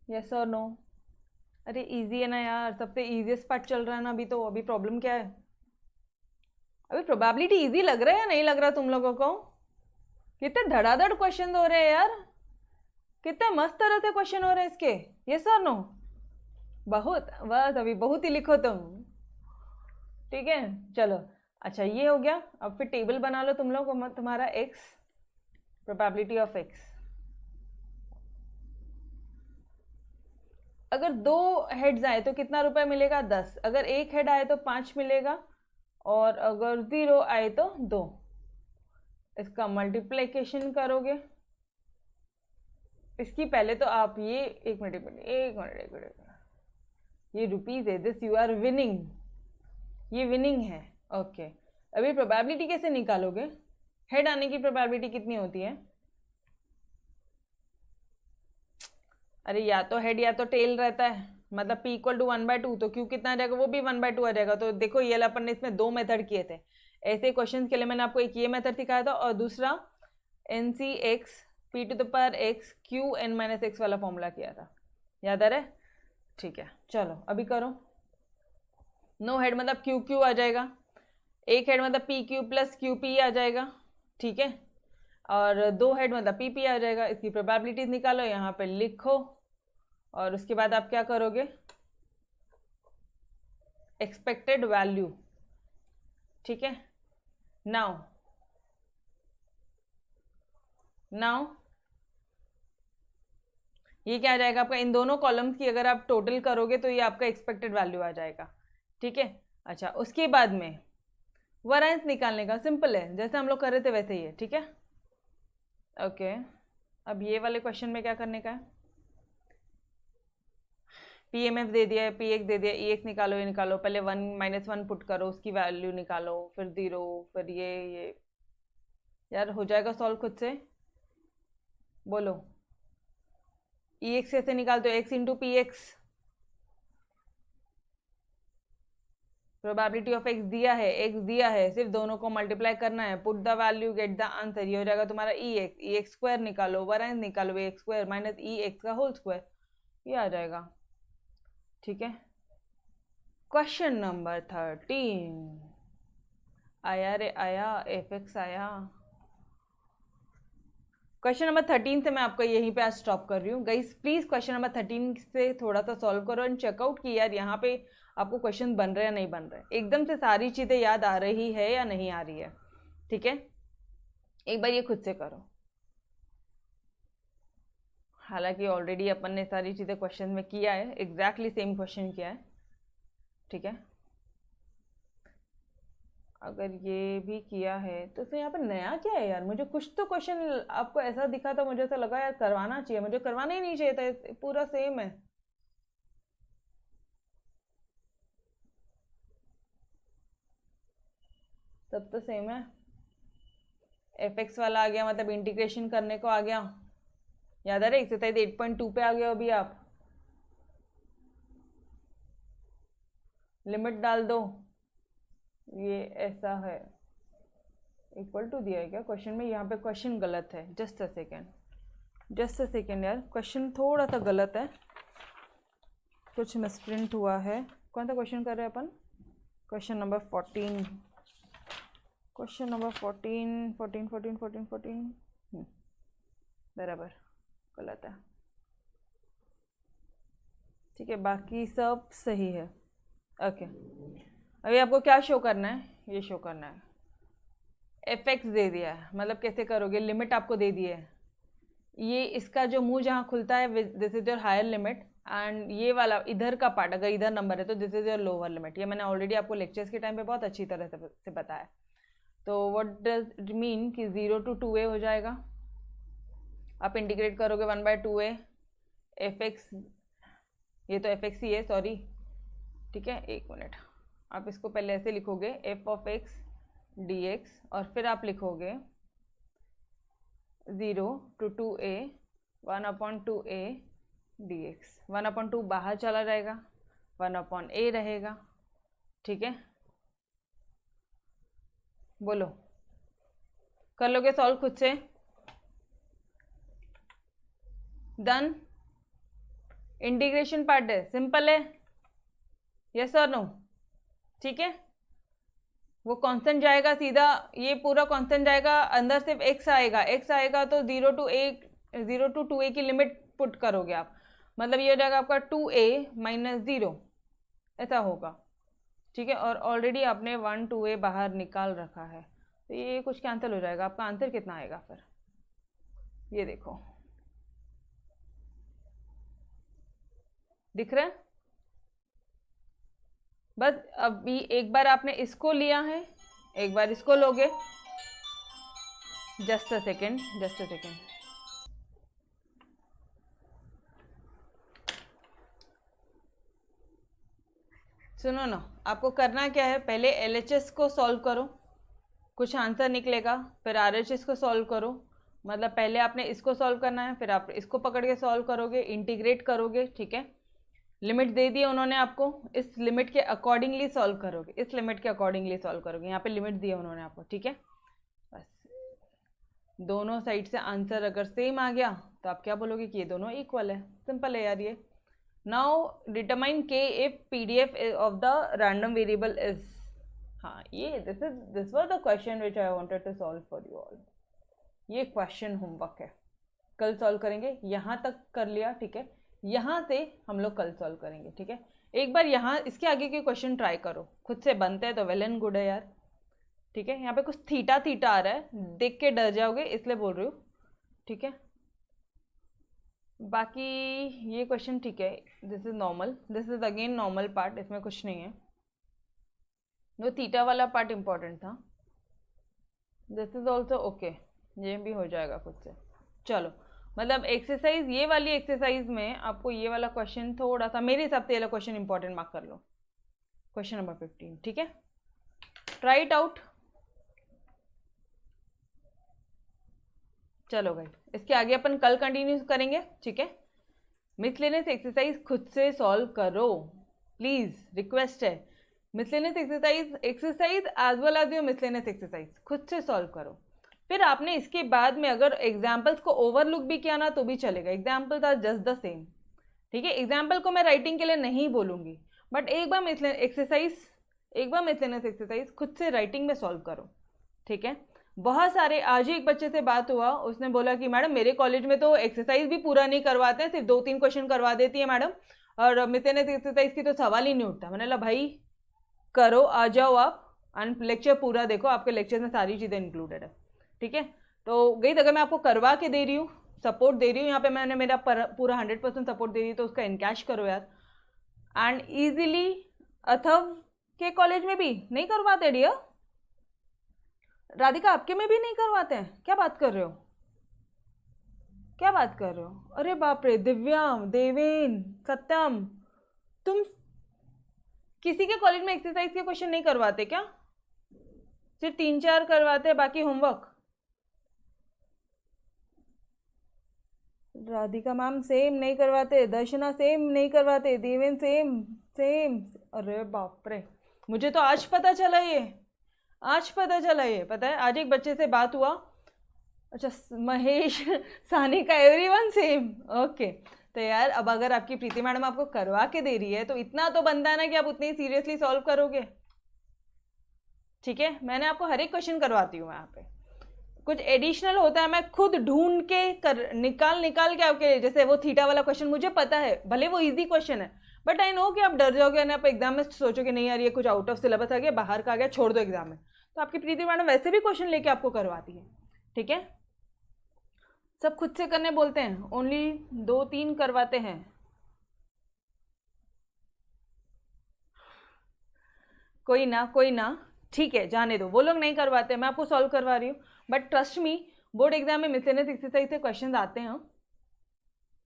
यस और नो? अरे इजी है ना यार, सबसे इजीएस्ट पार्ट चल रहा है ना अभी। तो अभी प्रॉब्लम क्या है? अभी प्रोबेबिलिटी इजी लग रहा है या नहीं लग रहा तुम लोगों को? कितने धड़ाधड़ क्वेश्चन हो रहे हैं यार, कितने मस्त तरह से क्वेश्चन हो रहे हैं इसके। यस और नो? बहुत, बस अभी बहुत ही लिखो तुम। ठीक है, चलो, अच्छा, ये हो गया। अब फिर टेबल बना लो तुम लोग, तुम्हारा एक्स, प्रोबेबिलिटी ऑफ एक्स। अगर 2 हेड्स आए तो कितना रुपए मिलेगा? 10। अगर एक हेड आए तो 5 मिलेगा, और अगर 0 आए तो 2। इसका मल्टीप्लिकेशन करोगे, इसकी पहले तो आप ये, एक मिनट, ये रुपीज है, दिस यू आर विनिंग, ये विनिंग है। ओके, अभी प्रोबेबिलिटी कैसे निकालोगे? हेड आने की प्रोबेबिलिटी कितनी होती है? अरे या तो हेड या तो टेल रहता है, मतलब p = 1/2, तो q कितना आ जाएगा? वो भी 1/2 आ जाएगा। तो देखो, ये अपन ने इसमें 2 मेथड किए थे। ऐसे क्वेश्चन के लिए मैंने आपको एक ये मेथड सिखाया था, और दूसरा NCx p⁻x qn - x वाला फॉर्मूला किया था, याद आ रहा है? ठीक है, चलो अभी करो। नो हेड मतलब क्यू क्यू आ जाएगा, एक हेड मतलब P Q plus Q P आ जाएगा, ठीक है, और दो हेड मतलब पी पी आ जाएगा। इसकी प्रोबेबिलिटीज निकालो, यहाँ पे लिखो, और उसके बाद आप क्या करोगे, एक्सपेक्टेड वैल्यू, ठीक है। नाउ ये क्या आ जाएगा आपका, इन दोनों कॉलम्स की अगर आप टोटल करोगे तो ये आपका एक्सपेक्टेड वैल्यू आ जाएगा, ठीक है। अच्छा, उसके बाद में वैरिएंस निकालने का सिंपल है, जैसे हम लोग कर रहे थे वैसे ही है, ठीक है। ओके, अब ये वाले क्वेश्चन में क्या करने का है, पी एम एफ दे दिया है, पी एक्स दे दिया, ई एक्स निकालो, ये निकालो, पहले 1 - 1 पुट करो, उसकी वैल्यू निकालो, फिर 0, फिर ये यार हो जाएगा सॉल्व खुद से, बोलो। ई एक्स कैसे निकालते हो, x into P x, probability of x दिया है, एक्स दिया है, सिर्फ दोनों को मल्टीप्लाई करना है, put the value get the answer, ये हो जाएगा तुम्हारा ई एक्स स्क्वायर निकालो, वैरिएंस निकालो, एक्स स्क्वायर माइनस ई एक्स का होल स्क्वायर, ये आ जाएगा, ठीक है। क्वेश्चन नंबर 13 आया रे आया, एफ एक्स आया। क्वेश्चन नंबर 13 से मैं आपको यहीं पे आज स्टॉप कर रही हूँ गाइस। प्लीज क्वेश्चन नंबर 13 से थोड़ा सा सॉल्व करो एंड चेकआउट कि यार यहाँ पे आपको क्वेश्चन बन रहे हैं या नहीं बन रहे, एकदम से सारी चीजें याद आ रही है या नहीं आ रही है, ठीक है। एक बार ये खुद से करो, हालांकि ऑलरेडी अपन ने सारी चीजें क्वेश्चन में किया है, एग्जैक्टली सेम क्वेश्चन किया है, ठीक है। अगर ये भी किया है तो फिर यहाँ पे नया क्या है यार, मुझे कुछ तो क्वेश्चन आपको ऐसा दिखा था, मुझे ऐसा लगा यार करवाना चाहिए, मुझे करवाना ही नहीं चाहिए था, पूरा सेम है। सब तो सेम है, एफ एक्स वाला आ गया, मतलब इंटीग्रेशन करने को आ गया, याद आ रहा है, एक्सरसाइज 8.2 पे आ गया अभी आप, लिमिट डाल दो, ये ऐसा है, इक्वल टू दिया है क्या क्वेश्चन में, यहाँ पे क्वेश्चन गलत है, जस्ट अ सेकेंड यार, क्वेश्चन थोड़ा सा गलत है, कुछ मिसप्रिंट हुआ है। कौन सा क्वेश्चन कर रहे हैं अपन, क्वेश्चन नंबर 14, क्वेश्चन नंबर 14 बराबर गलत है, ठीक है, बाकी सब सही है। ओके, अभी आपको क्या शो करना है, ये शो करना है, एफ एक्स दे दिया है, मतलब कैसे करोगे, लिमिट आपको दे दी है, ये इसका जो मुंह जहाँ खुलता है this is your higher limit, and ये वाला इधर का पार्ट अगर इधर नंबर है तो this is your lower limit, ये मैंने ऑलरेडी आपको लेक्चर्स के टाइम पे बहुत अच्छी तरह से बताया। तो व्हाट डज इट मीन कि 0 to 2a हो जाएगा, आप इंटीग्रेट करोगे 1/2a एफ एक्स, ये तो एफ एक्स ही है सॉरी, ठीक है, एक मिनट, आप इसको पहले ऐसे लिखोगे F of x D x, और फिर आप लिखोगे 0 to 2a 1/2a dx, 1/2 बाहर चला जाएगा, 1/a रहेगा, ठीक है। बोलो, कर लोगे सॉल्व खुद से, डन, इंटीग्रेशन पार्ट है, सिंपल है, यस और नो, ठीक है। वो कांस्टेंट जाएगा सीधा, ये पूरा कांस्टेंट जाएगा, अंदर सिर्फ x आएगा तो 0 to 2a की लिमिट पुट करोगे आप, मतलब ये हो जाएगा आपका 2a - 0, ऐसा होगा, ठीक है। और ऑलरेडी आपने 1 2a बाहर निकाल रखा है, तो ये कुछ कैंसिल हो जाएगा, आपका आंसर कितना आएगा फिर, ये देखो दिख रहा है। बस अभी एक बार आपने इसको लिया है, एक बार इसको लोगे, जस्ट अ सेकेंड, सुनो ना, आपको करना क्या है, पहले LHS को सॉल्व करो, कुछ आंसर निकलेगा, फिर RHS को सॉल्व करो, मतलब पहले आपने इसको सॉल्व करना है, फिर आप इसको पकड़ के सॉल्व करोगे, इंटीग्रेट करोगे, ठीक है। लिमिट दे दी उन्होंने आपको, इस लिमिट के अकॉर्डिंगली सॉल्व करोगे, यहाँ पे लिमिट दी है उन्होंने आपको, ठीक है। बस दोनों साइड से आंसर अगर सेम आ गया तो आप क्या बोलोगे कि ये दोनों इक्वल है, सिंपल है यार ये, now determine K if PDF of the random variable is, हाँ ये this was the question which I wanted to solve for you all. ये क्वेश्चन होमवर्क है, कल सॉल्व करेंगे। यहाँ तक कर लिया, ठीक है, यहाँ से हम लोग कल सॉल्व करेंगे, ठीक है। एक बार यहाँ इसके आगे के क्वेश्चन ट्राई करो, खुद से बनते हैं तो वेल एंड गुड है यार, ठीक है। यहाँ पे कुछ थीटा थीटा आ रहा है, देख के डर जाओगे इसलिए बोल रही हूँ, ठीक है। बाकी ये क्वेश्चन ठीक है, this is normal, this is again normal part, इसमें कुछ नहीं है। वो थीटा वाला पार्ट इंपॉर्टेंट था। दिस इज ऑल्सो ओके, ये भी हो जाएगा खुद से। चलो, मतलब एक्सरसाइज, ये वाली एक्सरसाइज में आपको ये वाला क्वेश्चन थोड़ा सा, मेरे हिसाब से ये वाला क्वेश्चन इंपॉर्टेंट मार्क कर लो, क्वेश्चन नंबर 15, ठीक है। Try it out. चलो भाई, इसके आगे अपन कल कंटिन्यू करेंगे, ठीक है। मिसलेनियस एक्सरसाइज खुद से सॉल्व करो प्लीज, रिक्वेस्ट है। Miscellaneous exercise as well as your miscellaneous exercise खुद से सॉल्व करो। फिर आपने इसके बाद में अगर एग्जाम्पल्स को ओवरलुक भी किया ना तो भी चलेगा, examples are just the same, ठीक है। एग्जाम्पल को मैं राइटिंग के लिए नहीं बोलूँगी, बट एक बार मिसलेनियस एक्सरसाइज खुद से राइटिंग में सॉल्व करो, ठीक है। बहुत सारे, आज ही एक बच्चे से बात हुआ, उसने बोला कि मैडम मेरे कॉलेज में तो एक्सरसाइज भी पूरा नहीं करवाते हैं, सिर्फ 2-3 क्वेश्चन करवा देती है मैडम, और मिसलेनियस एक्सरसाइज की तो सवाल ही नहीं उठता। मैंने बोला भाई करो, आ जाओ आप एंड लेक्चर पूरा देखो, आपके लेक्चर में सारी चीज़ें इंक्लूडेड है, ठीक है। तो गई, अगर मैं आपको करवा के दे रही हूँ, सपोर्ट दे रही हूँ, यहाँ पे मैंने मेरा पूरा 100% सपोर्ट दे रही हूँ, तो उसका इनकैश करो यार। एंड ईजिली अथव के कॉलेज में भी नहीं करवाते डियर, राधिका आपके में भी नहीं करवाते हैं? क्या बात कर रहे हो, क्या बात कर रहे हो? अरे बाप रे, दिव्या, देवेन, सत्यम, तुम किसी के कॉलेज में एक्सरसाइज के क्वेश्चन नहीं करवाते क्या? सिर्फ 3-4 करवाते हैं, बाकी होमवर्क? राधिका मैम सेम नहीं करवाते, दर्शना सेम नहीं करवाते, देवेन सेम सेम। अरे बाप रे, मुझे तो आज पता चला ये, आज पता चला ये। पता है, आज एक बच्चे से बात हुआ, अच्छा Mahesh, Sanika, everyone same, okay. तो यार अब अगर आपकी प्रीति मैडम आपको करवा के दे रही है तो इतना तो बनता है ना कि आप उतनी सीरियसली सॉल्व करोगे, ठीक है। मैंने आपको हर एक क्वेश्चन करवाती हूँ, यहाँ पे कुछ एडिशनल होता है मैं खुद ढूंढ के निकाल के आपके, जैसे वो थीटा वाला क्वेश्चन मुझे पता है, भले वो इजी क्वेश्चन है, बट आई नो कि आप डर जाओगे ना, आप एग्जाम में सोचोगे नहीं यार ये कुछ आउट ऑफ सिलेबस आ गया, बाहर का आ गया, छोड़ दो एग्जाम में। तो आपकी प्रीति मैडम वैसे भी क्वेश्चन लेके आपको करवाती है, ठीक है। सब खुद से करने बोलते हैं, ओनली 2-3 करवाते हैं। कोई ना, ठीक है, जाने दो, वो लोग नहीं करवाते, मैं आपको सॉल्व करवा रही हूँ। But trust me, board exam में मिसलेनियस एक्सरसाइज से क्वेश्चन आते हैं,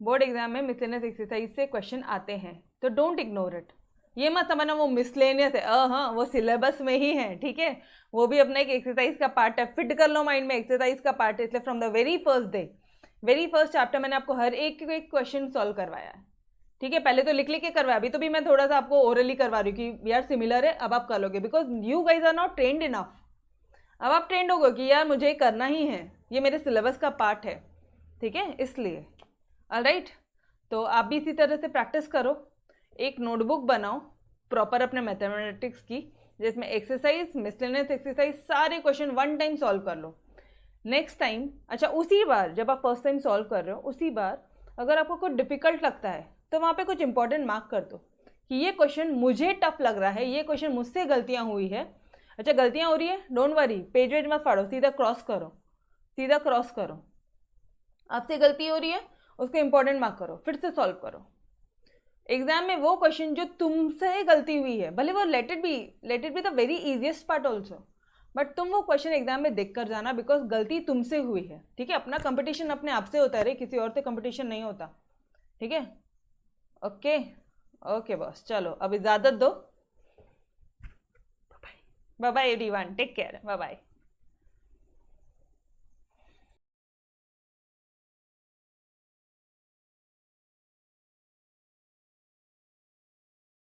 बोर्ड एग्जाम में मिसलेनियस एक्सरसाइज से क्वेश्चन आते हैं, तो डोंट इग्नोर इट। ये मत समझना वो मिसलेनियस है, हाँ वो सिलेबस में ही है, ठीक है। वो भी अपना एक एक्सरसाइज का पार्ट है, फिट कर लो माइंड में, एक्सरसाइज का पार्ट है। इसलिए from the very first day, very first chapter मैंने आपको हर एक क्वेश्चन सॉल्व करवाया है, ठीक है। पहले तो लिख के करवाया, अभी तो भी मैं थोड़ा सा आपको ओरली करवा रही हूँ कि यार सिमिलर है, अब आप कर लोगे, because you guys are not trained enough. अब आप ट्रेंड होगे कि यार मुझे करना ही है, ये मेरे सिलेबस का पार्ट है, ठीक है, इसलिए। ऑलराइट, तो आप भी इसी तरह से प्रैक्टिस करो, एक नोटबुक बनाओ प्रॉपर अपने मैथमेटिक्स की, जिसमें एक्सरसाइज, मिसलेनियस एक्सरसाइज, सारे क्वेश्चन 1 टाइम सॉल्व कर लो। नेक्स्ट टाइम, अच्छा उसी बार जब आप फर्स्ट टाइम सॉल्व कर रहे हो, उसी बार अगर आपको कुछ डिफिकल्ट लगता है तो वहाँ पे कुछ इंपॉर्टेंट मार्क कर दो कि ये क्वेश्चन मुझे टफ लग रहा है, ये क्वेश्चन मुझसे गलतियाँ हुई है। अच्छा गलतियाँ हो रही है, डोंट वरी, पेज वेज मत फाड़ो, सीधा क्रॉस करो, सीधा क्रॉस करो। आपसे गलती हो रही है, उसको इंपॉर्टेंट मार्क करो, फिर से सॉल्व करो। एग्जाम में वो क्वेश्चन जो तुमसे गलती हुई है, भले वो let it be the very easiest part also, but तुम वो क्वेश्चन एग्जाम में देख कर जाना, बिकॉज गलती तुमसे हुई है, ठीक है। अपना कंपटीशन अपने आप से होता है रे, किसी और से कंपटीशन नहीं होता, ठीक है। ओके बॉस, चलो अब इजाजत दो, bye bye everyone, take care, bye bye.